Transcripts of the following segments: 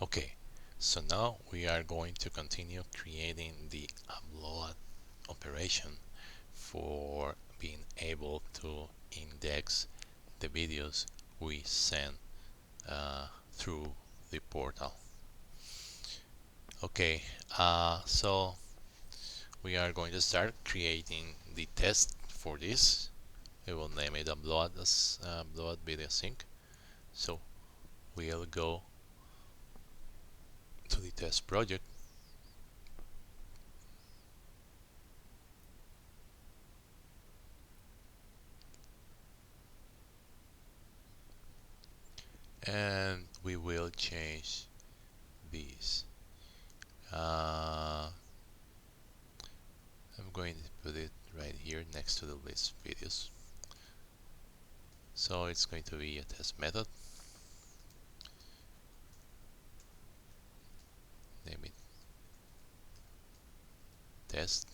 Okay, so now we are going to continue creating the upload operation for being able to index the videos we send through the portal. Okay, so we are going to start creating the test for this. We will name it upload as upload video sync. So we'll go to the test project and we will change these. I'm going to put it right here next to the list videos. So it's going to be a test method. Name it test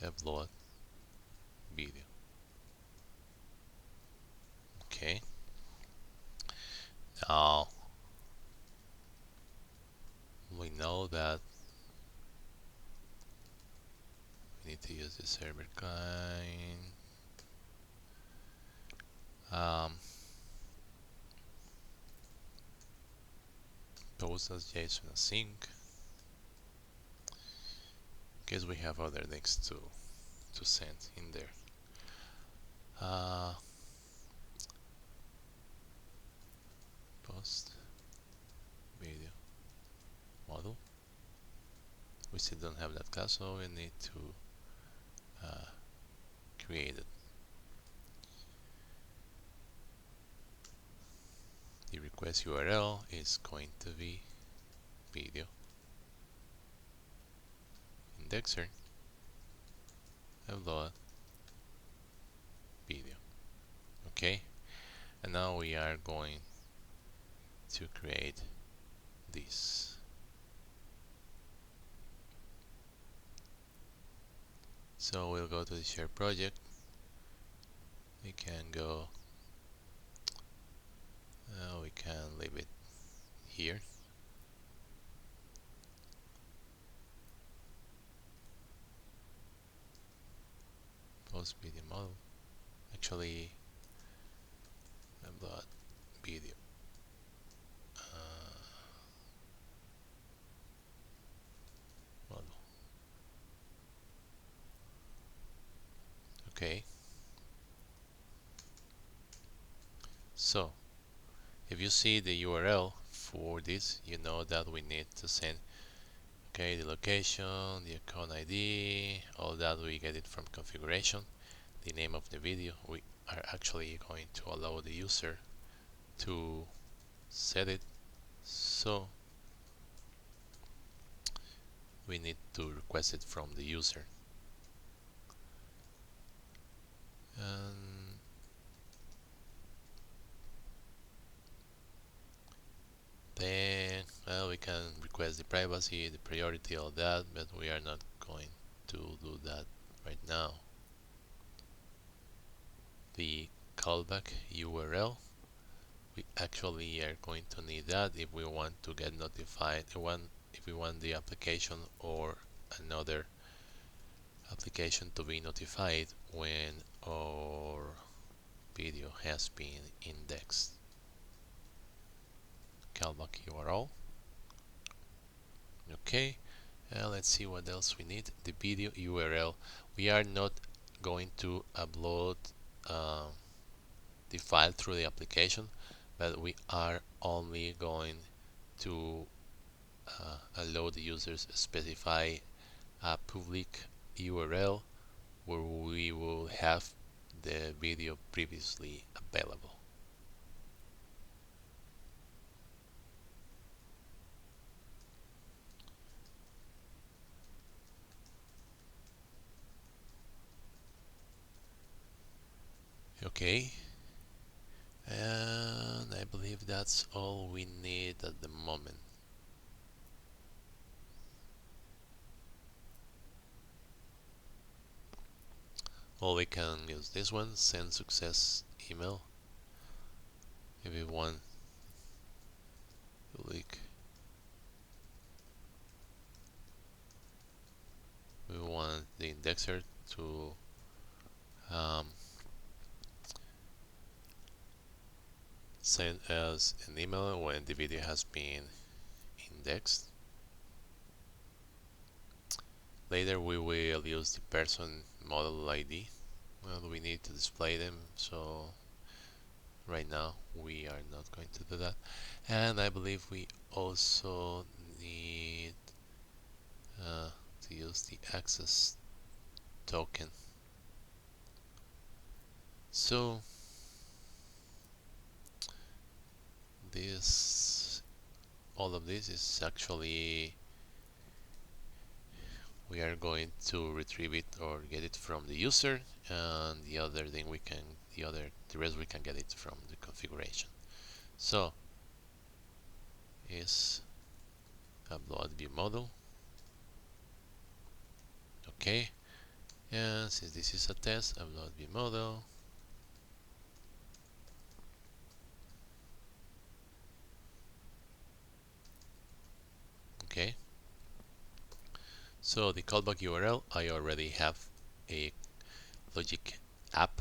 upload video. Okay. Now we know that we need to use the server kind. Post as JSON async. In case we have other links to send in there. Post video model. We still don't have that class, so we need to create it. The request URL is going to be video indexer upload video. Okay, and now we are going to create this. So we'll go to the share project. We can go, we can leave it here. Post video model. Actually, upload video. Model. Okay. So, if you see the URL for this, you know that we need to send, okay, the location, the account ID, all that we get it from configuration, the name of the video. We are actually going to allow the user to set it, so we need to request it from the user. And then, well, we can request the privacy, the priority, all that, but we are not going to do that right now. The callback URL, we actually are going to need that if we want to get notified, if we want the application or another application to be notified when our video has been indexed. Callback URL. Okay, let's see what else we need. The video URL. We are not going to upload the file through the application, but we are only going to allow the users specify a public URL where we will have the video previously available. Okay, and I believe that's all we need at the moment. Well, we can use this one, send success email. If we want public. We want the indexer to send us an email when the video has been indexed. Later we will use the person model ID. Well, we need to display them, so right now we are not going to do that. And I believe we also need to use the access token. So all of this is actually, we are going to retrieve it or get it from the user, and the rest we can get it from the configuration. So is upload view model. Okay, and since this is a test, upload view model. Okay, so the callback URL, I already have a logic app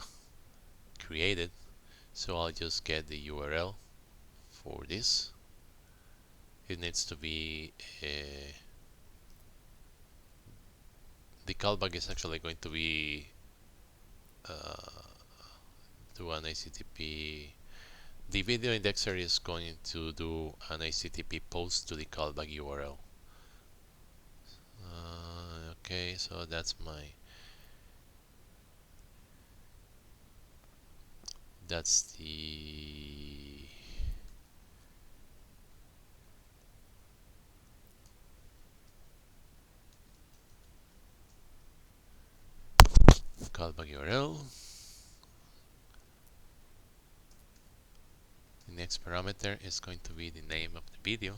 created, so I'll just get the URL for this. It needs to be the callback is actually going to be to an HTTP. The video indexer is going to do an HTTP post to the callback URL. Okay, so that's the callback URL. The next parameter is going to be the name of the video.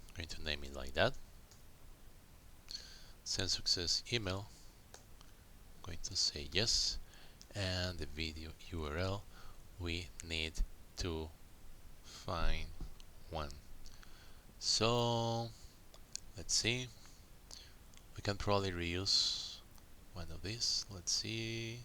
I'm going to name it like that. Send success email. I'm going to say yes, and the video URL, we need to find one. So let's see, we can probably reuse one of these. Let's see.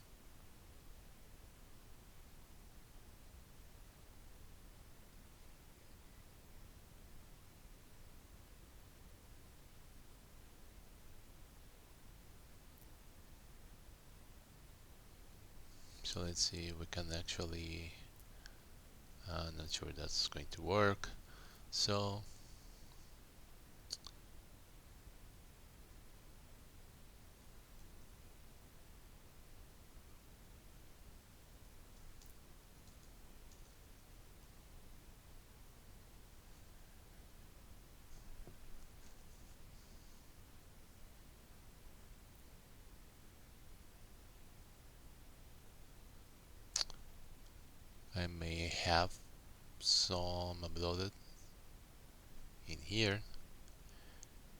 So let's see if we can actually, not sure that's going to work. So I may have some uploaded in here.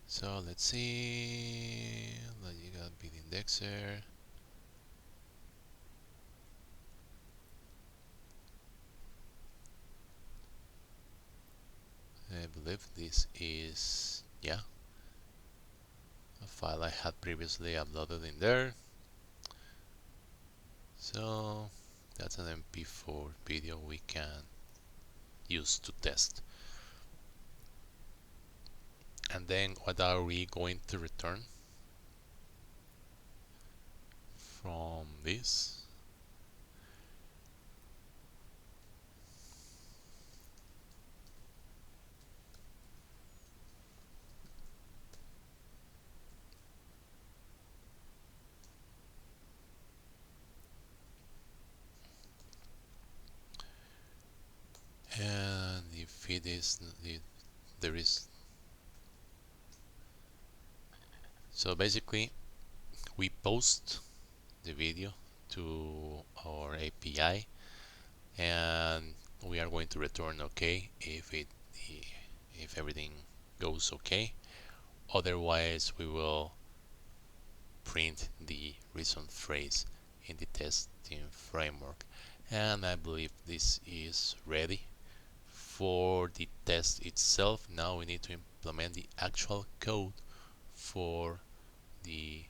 So let's see, you got bit indexer. I believe this is, yeah, a file I had previously uploaded in there. So that's an MP4 video we can use to test. And then what are we going to return from this? And if it is, there is, so basically we post the video to our API, and we are going to return OK if everything goes OK. Otherwise, we will print the reason phrase in the testing framework. And I believe this is ready for the test itself. Now we need to implement the actual code for the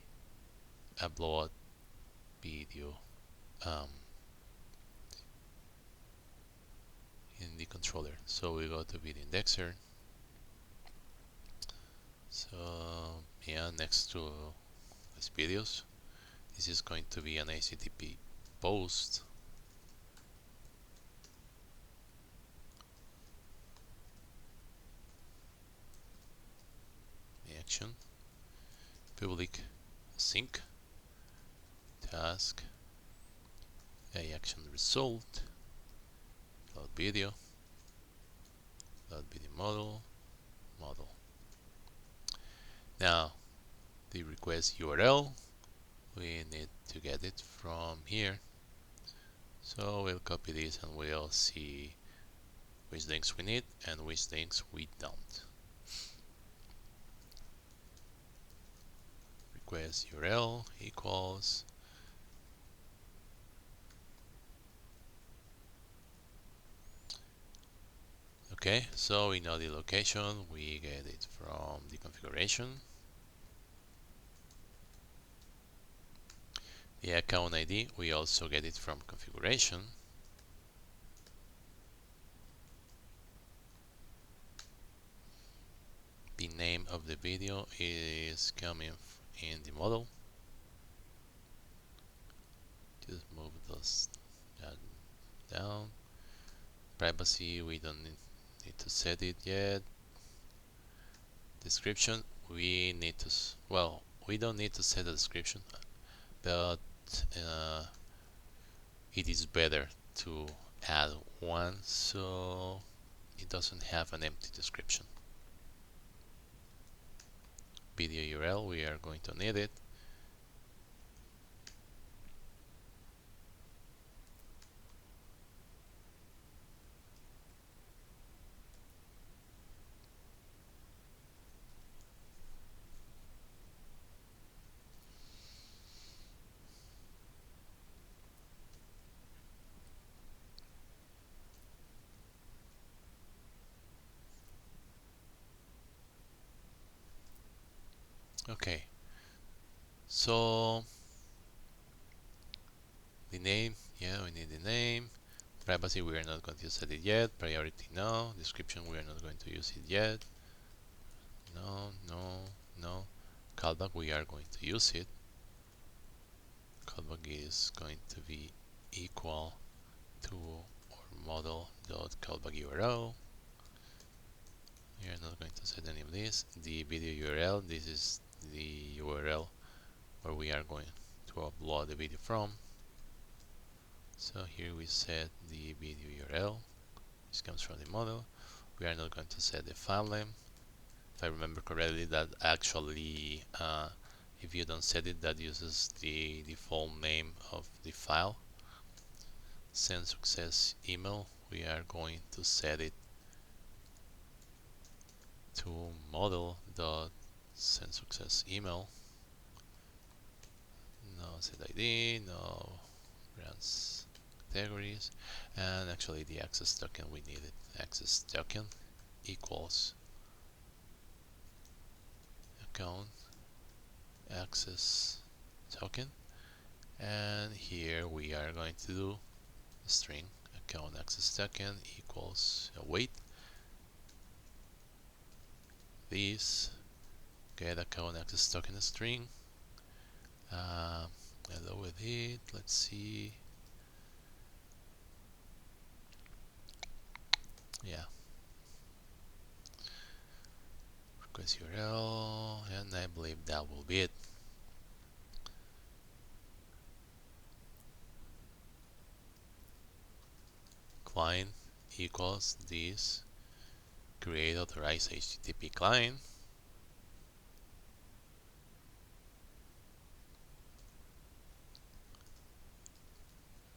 upload video in the controller. So we go to video indexer. So yeah, next to these videos, this is going to be an HTTP post. Action, public sync, task, action result, load video model. Now the request URL, we need to get it from here. So we'll copy this and we'll see which links we need and which links we don't. Request URL equals okay, so we know the location, we get it from the configuration. The account ID, we also get it from configuration. The name of the video is coming in the model. Just move those down. Privacy, we don't need to set it yet. Description, we need to, well, we don't need to set a description, but it is better to add one so it doesn't have an empty description. Video URL, we are going to need it. Okay, so the name, yeah, we need the name. Privacy, we are not going to set it yet. Priority, no. Description, we are not going to use it yet. No. Callback, we are going to use it. Callback is going to be equal to our model.callbackURL. We are not going to set any of this. The video URL, this is the URL where we are going to upload the video from. So here we set the video URL. This comes from the model. We are not going to set the file name. If I remember correctly, that actually, if you don't set it, that uses the default name of the file. Send success email, we are going to set it to model.sendSuccessEmail. No set ID, no brands categories, and actually the access token we needed. Access token equals account access token, and here we are going to do a string account access token equals await this get account access token string. Hello with it, let's see. Yeah, request URL, and I believe that will be it. Client equals this create authorized HTTP client.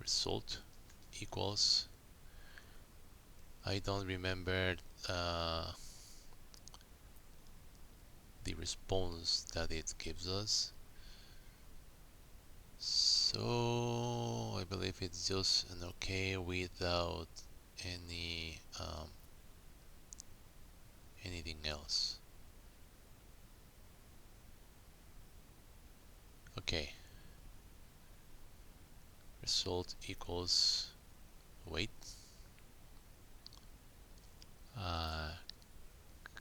Result equals I don't remember the response that it gives us. So I believe it's just an OK without any anything else. Okay. Result equals wait.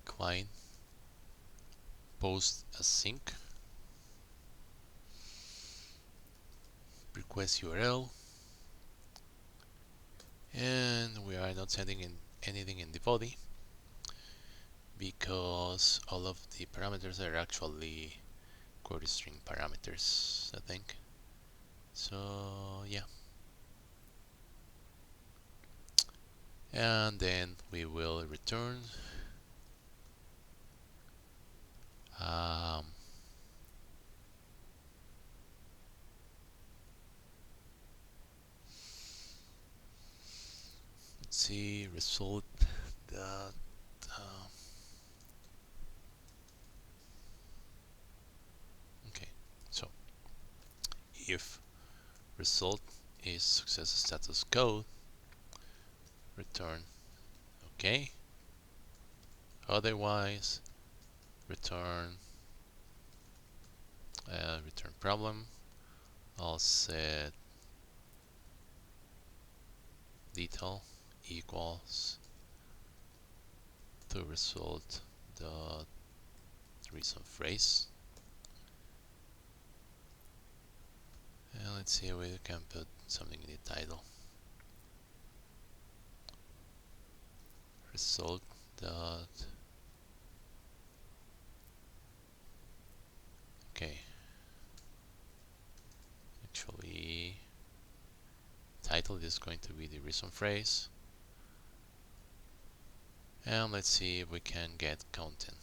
Client post async request URL, and we are not sending in anything in the body because all of the parameters are actually query string parameters, I think. So yeah, and then we will return let's see, result that okay, so if result is success status code, return OK, otherwise return return problem. I'll set detail equals to result dot reason phrase, and let's see if we can put something in the title. Result dot okay, actually title is going to be the reason phrase, and let's see if we can get content.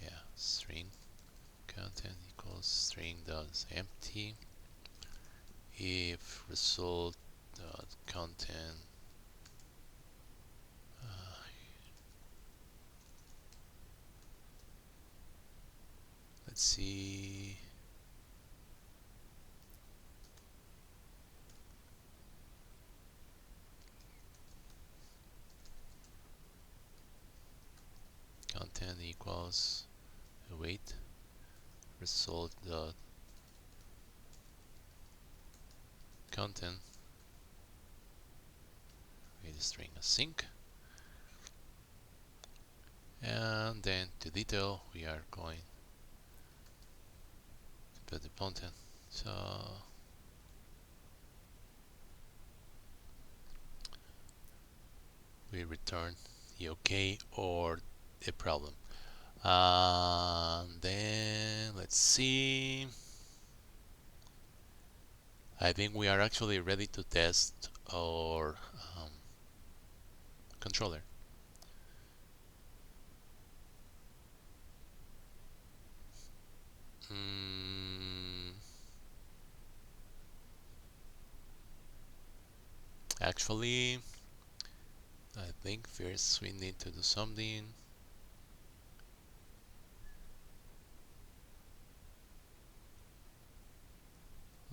Yeah, string content equals string dot empty if result dot content let's see, content equals wait result dot content with string async, and then to detail we are going to put the content. So we return the OK or the problem. Then let's see. I think we are actually ready to test our controller. Actually, I think first we need to do something.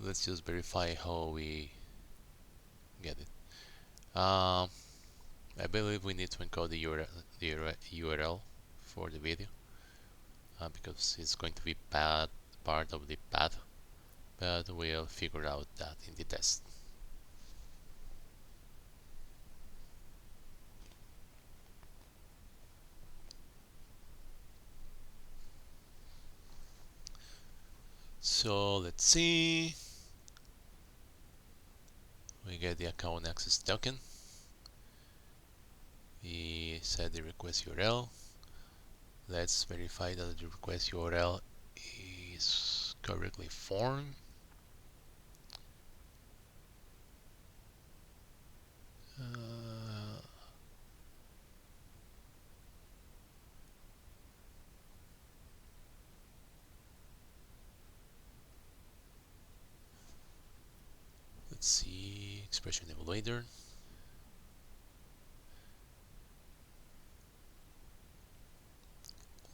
Let's just verify how we get it. I believe we need to encode the URL for the video because it's going to be part of the path, but we'll figure out that in the test. So let's see. We get the account access token. We set the request URL. Let's verify that the request URL is correctly formed. Let's see, expression evaluator.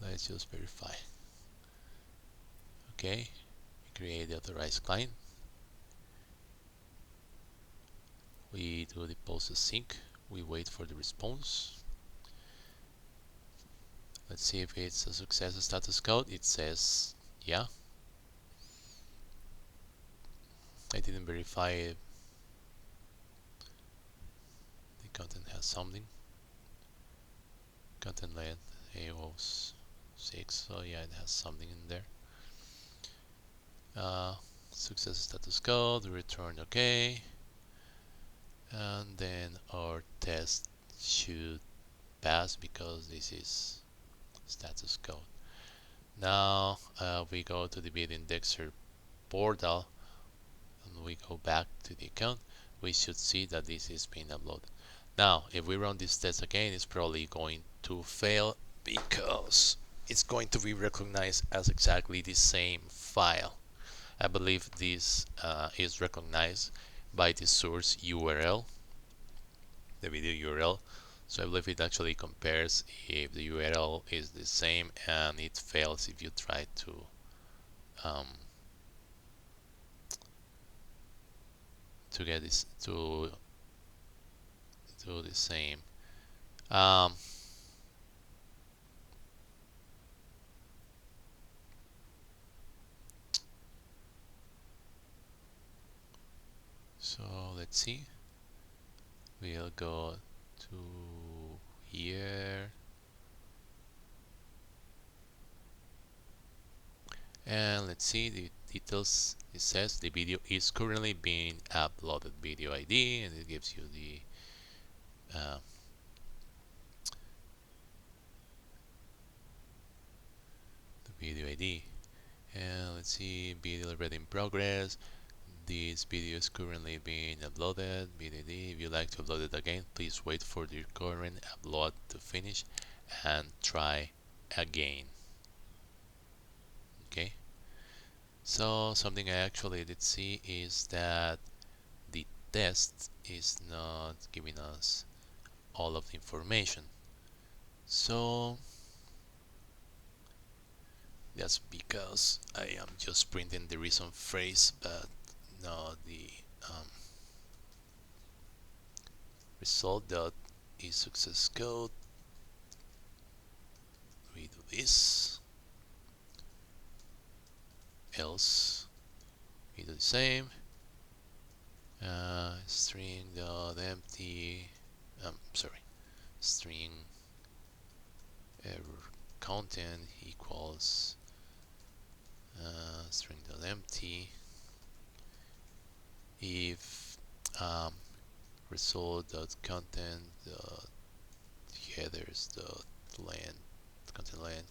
Let's just verify. Okay, we create the authorized client. We do the post sync. We wait for the response. Let's see if it's a success status code. It says yeah. I didn't verify if the content has something. Content length AO6, so yeah, it has something in there. Success status code, return OK, and then our test should pass because this is status code. Now we go to the Bitindexer portal and we go back to the account. We should see that this is being uploaded. Now if we run this test again, it's probably going to fail because it's going to be recognized as exactly the same file. I believe this is recognized by the source URL, the video URL. So I believe it actually compares if the URL is the same, and it fails if you try to get this to do the same. So let's see. We'll go to here. And let's see the details. It says the video is currently being uploaded, video ID, and it gives you the video ID. And let's see, video already in progress. This video is currently being uploaded. Video ID. If you like to upload it again, please wait for the current upload to finish and try again. Okay. So something I actually did see is that the test is not giving us all of the information. So that's because I am just printing the recent phrase, but not the result dot is success code. We do this, else we do the same. String dot empty. String error content equals string dot empty if result dot content dot headers dot length content length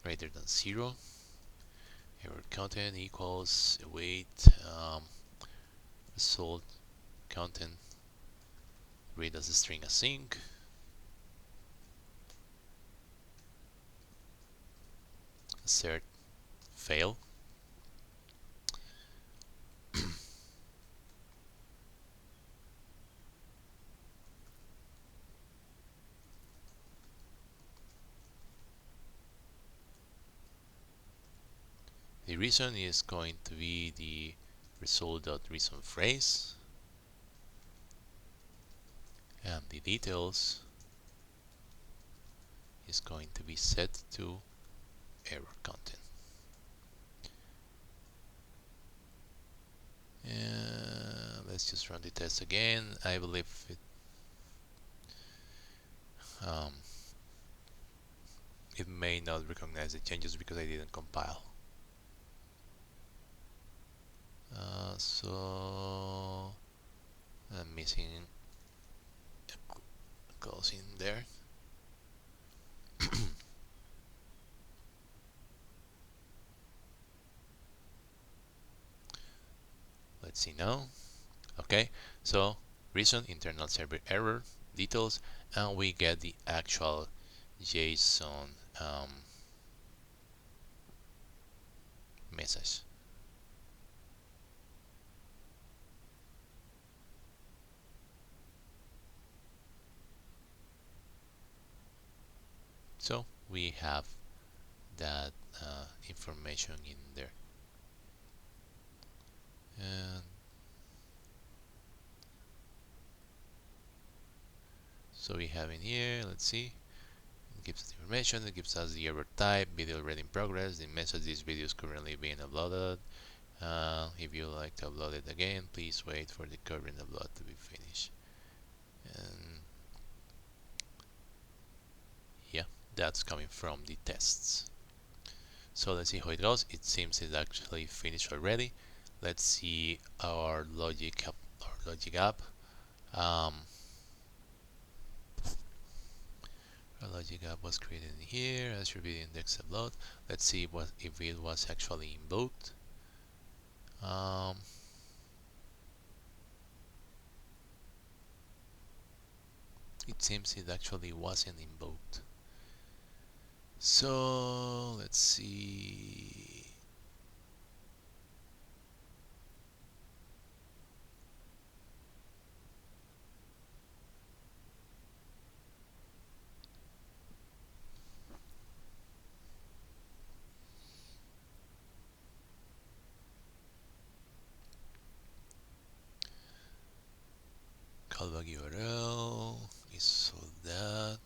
greater than 0. Error content equals await result content read as a string async. Assert fail. The reason is going to be the result.reason phrase, and the details is going to be set to error content. And let's just run the test again. I believe it may not recognize the changes because I didn't compile. So I'm missing a clause in there. Let's see now. Okay, so reason, internal server error, details, and we get the actual JSON message. So we have that information in there. And so we have in here, let's see, it gives us information, it gives us the error type, video already in progress, the message this video is currently being uploaded. If you like to upload it again, please wait for the current upload to be finished. And yeah, that's coming from the tests. So let's see how it goes. It seems it's actually finished already. Let's see our logic app. Um, our logic app was created in here. Azure video index upload. Let's see what if it was actually invoked. It seems it actually wasn't invoked. So let's see. Callback URL is so that.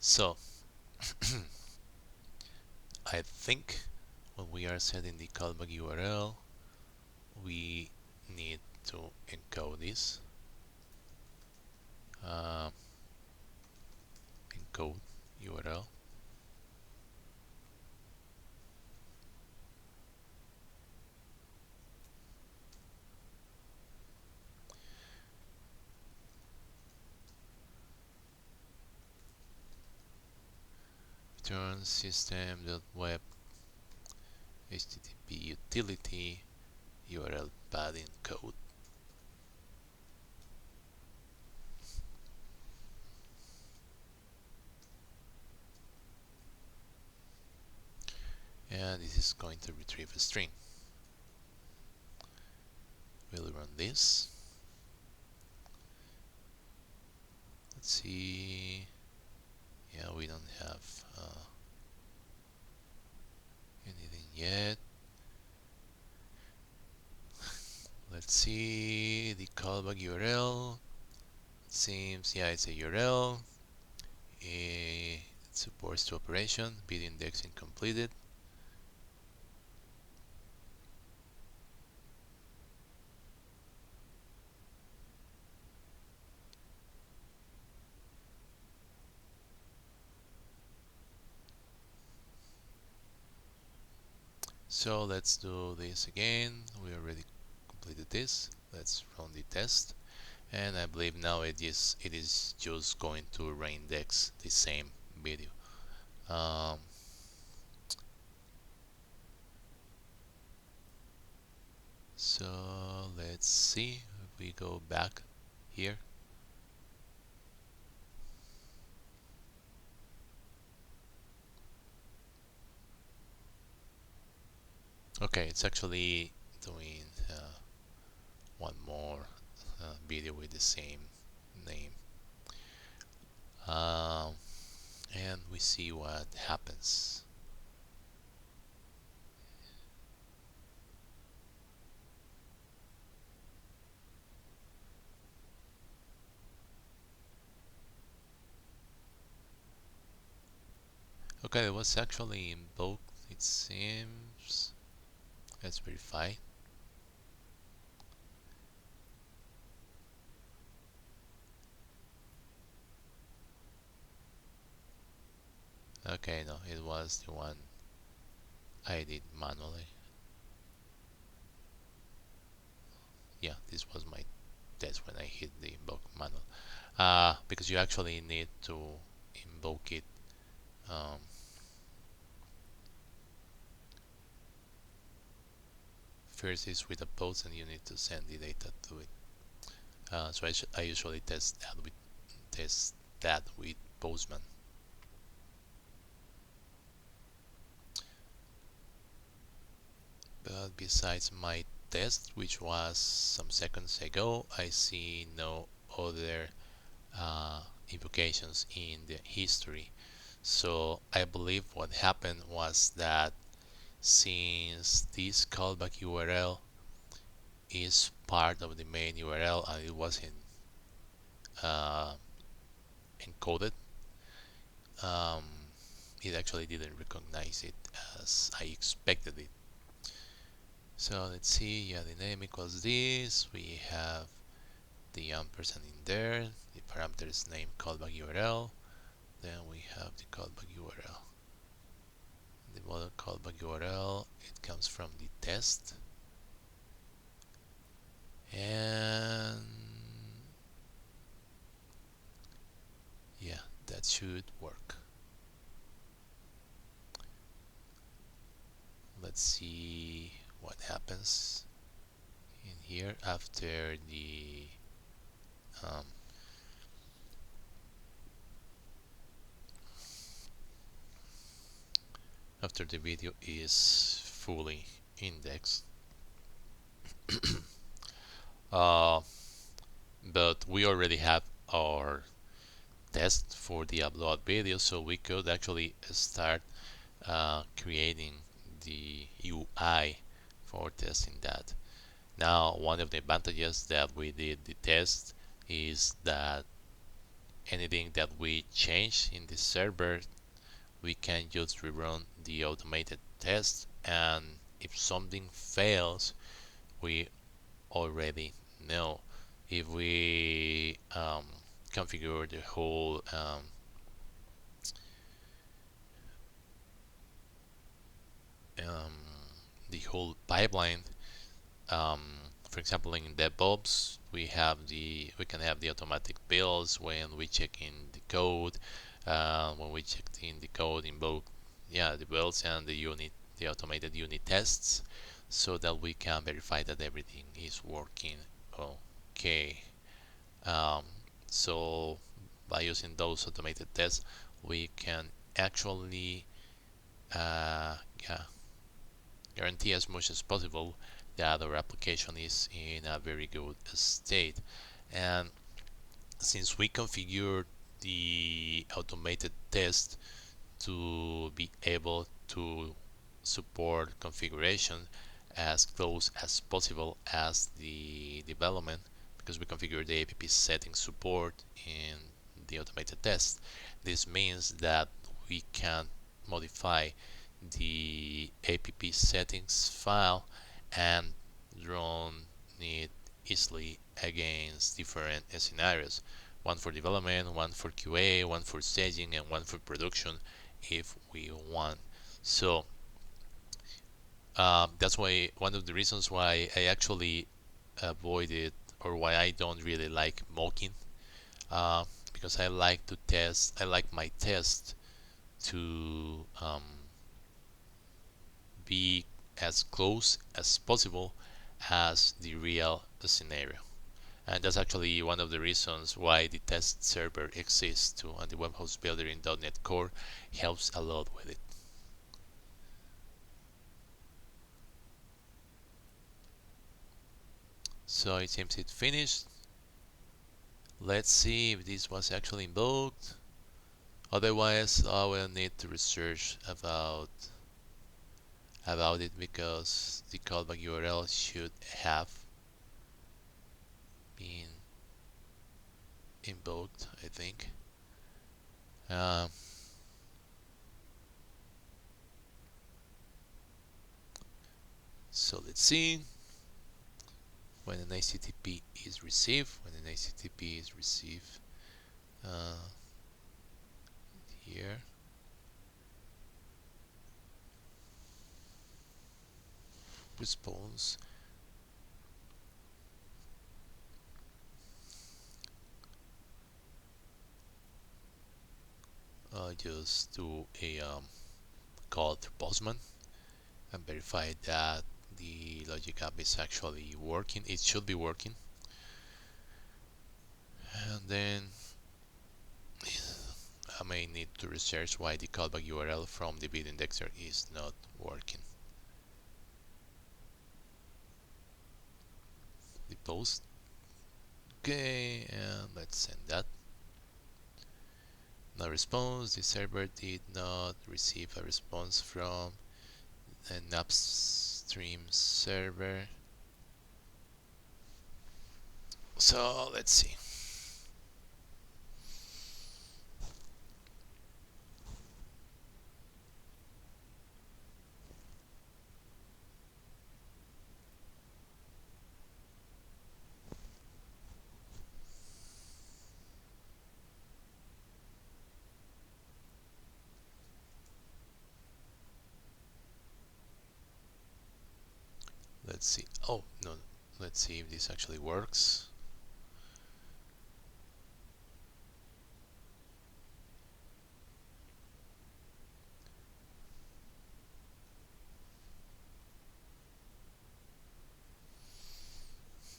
So I think when we are setting the callback URL, we need to encode this. Encode URL. Return system.web http utility URL padding code. And this is going to retrieve a string. We'll run this. Let's see. Yeah, we don't have anything yet. Let's see the callback URL. It seems, yeah, it's a URL. It supports two operation, video indexing completed. So let's do this again. We already completed this. Let's run the test. And I believe now it is just going to reindex the same video. So let's see if we go back here. Okay, it's actually doing one more video with the same name. And we see what happens. Okay, it was actually invoked, it seems. Let's verify. Okay, no, it was the one I did manually. Yeah, this was my test when I hit the invoke manual. Because you actually need to invoke it first is with a post, and you need to send the data to it. So I usually test that with Postman. But besides my test, which was some seconds ago, I see no other invocations in the history. So I believe what happened was that since this callback URL is part of the main URL and it wasn't uh, encoded, um, it actually didn't recognize it as I expected it. So let's see, yeah, the name equals this, we have the ampersand in there, the parameter is name callback URL, then we have the callback URL. The model callback URL, it comes from the test, and yeah, that should work. Let's see what happens in here after the um, video is fully indexed. But we already have our test for the upload video, so we could actually start creating the UI for testing that. Now, one of the advantages that we did the test is that anything that we change in the server, we can just rerun the automated test, and if something fails, we already know. If we configure the whole pipeline, um, for example, in DevOps, we can have the automatic builds when we check in the code. When we check in the code in both, the builds and the automated unit tests, so that we can verify that everything is working okay. Um, so by using those automated tests, we can actually uh, yeah, guarantee as much as possible that our application is in a very good state. And since we configured the automated test to be able to support configuration as close as possible as the development, because we configured the app settings support in the automated test, this means that we can modify the app settings file and run it easily against different scenarios, one for development, one for QA, one for staging, and one for production if we want. So that's why one of the reasons why I actually avoided, or why I don't really like mocking, because I like to test. I like my test to be as close as possible as the real scenario. And that's actually one of the reasons why the test server exists too, and the web host builder in .NET Core helps a lot with it. So it seems it finished. Let's see if this was actually invoked. Otherwise, I will need to research about it, because the callback URL should have been invoked, I think. So let's see when an HTTP is received. Here, response. Just do a call to Postman and verify that the logic app is actually working. It should be working. And then I may need to research why the callback URL from the bit indexer is not working. The post Okay, and let's send that. No response. The server did not receive a response from an upstream server. So let's see. Let's see. Oh no. Let's see if this actually works.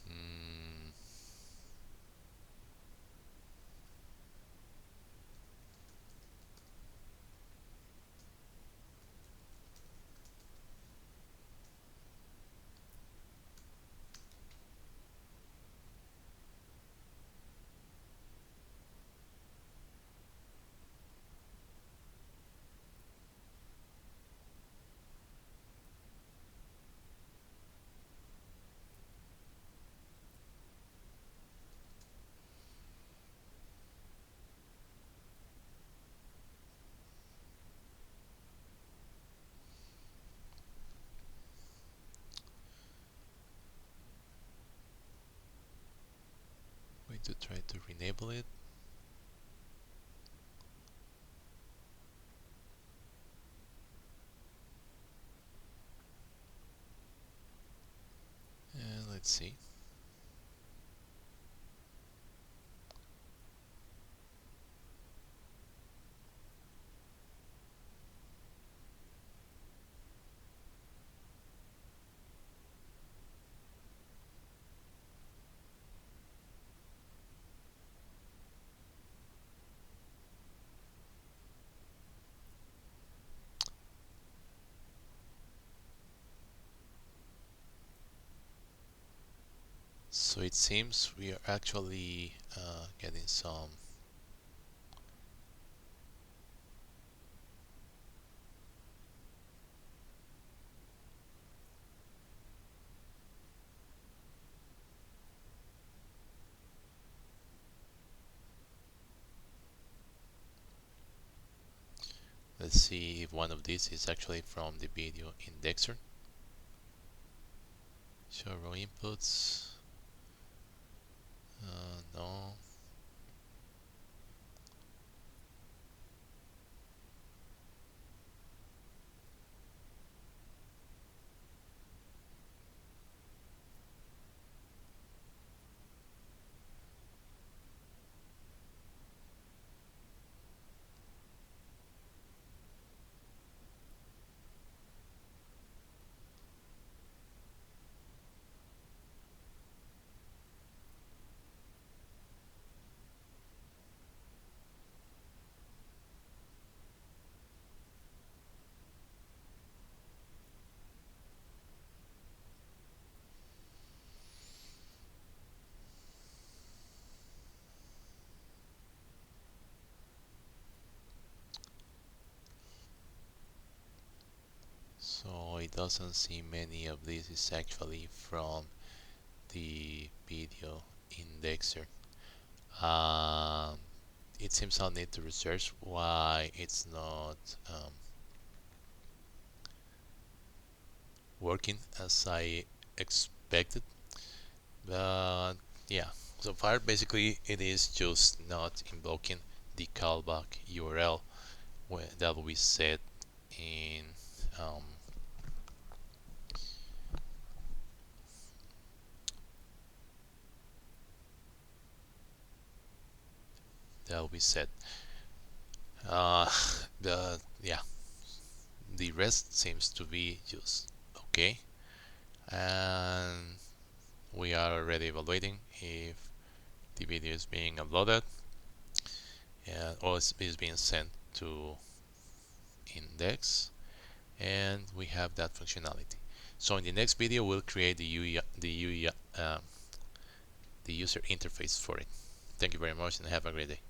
Hmm. Going to try to enable it. And let's see. So it seems we are actually getting some. Let's see if one of these is actually from the video indexer. Show raw inputs. No. So it doesn't seem many of this is actually from the video indexer. Um, it seems I'll need to research why it's not working as I expected. But yeah, so far basically it is just not invoking the callback URL that we set in um, that we set. Uh, the yeah, the rest seems to be just okay, and we are already evaluating if the video is being uploaded and or is being sent to index, and we have that functionality. So in the next video we'll create the user interface for it. Thank you very much and have a great day.